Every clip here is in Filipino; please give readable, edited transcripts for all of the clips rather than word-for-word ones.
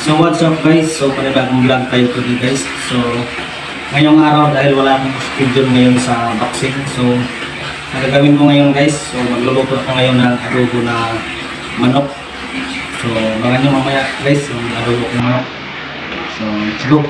So what's up guys? So panibagong vlog tayo today guys. So ngayong araw dahil wala akong schedule ngayon sa boxing. So ang gagawin ko ngayon guys. So magluluto ako ngayon ng adobo na manok. So baka nyo mamaya guys yung adobo ko manok. So let's go.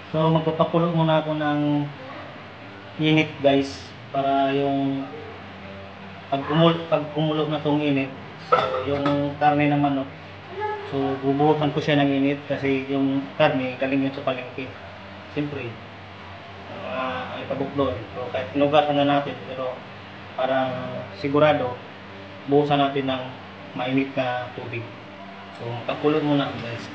So magpapakulo muna ako ng init guys para yung pag kumulo na tong init, so yung karne ng manok, so bubuhusan ko siya ng init kasi yung karne galing yun sa palengke. Siyempre ay pabuklo, so kahit nugasan na natin pero parang sigurado buhusan natin ng mainit na tubig. So pakulo muna ako guys.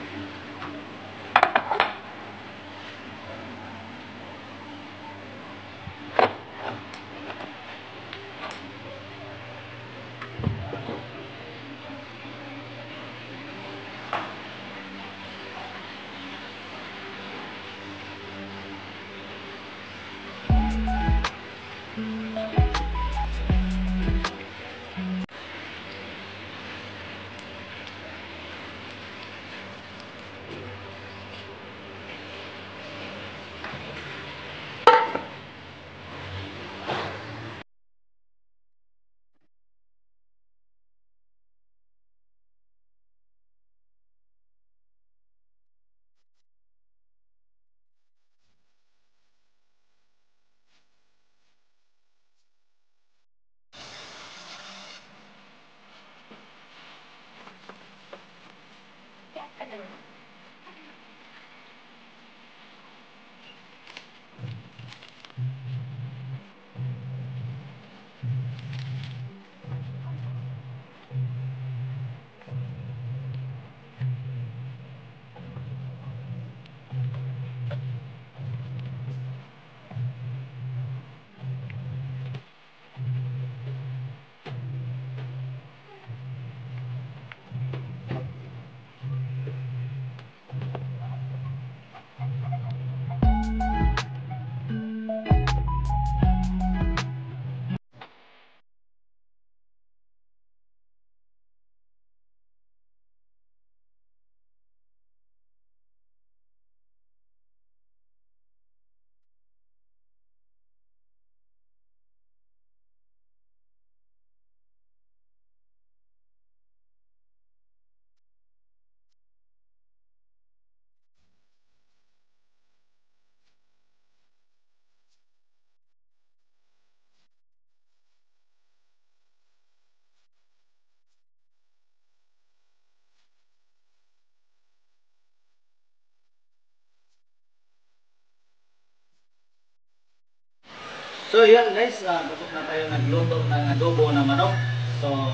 So yan guys, tapos na tayo nagluto ng adobo na manok. So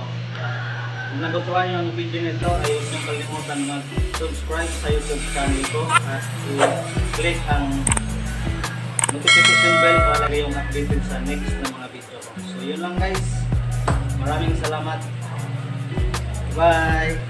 kung nagustuhan nyo ang video nito ay huwag nyo kalimutan mag-subscribe sa YouTube channel ko at i-click ang notification bell para lagi yung updated sa next na mga video ko. So yun lang guys. Maraming salamat. Bye!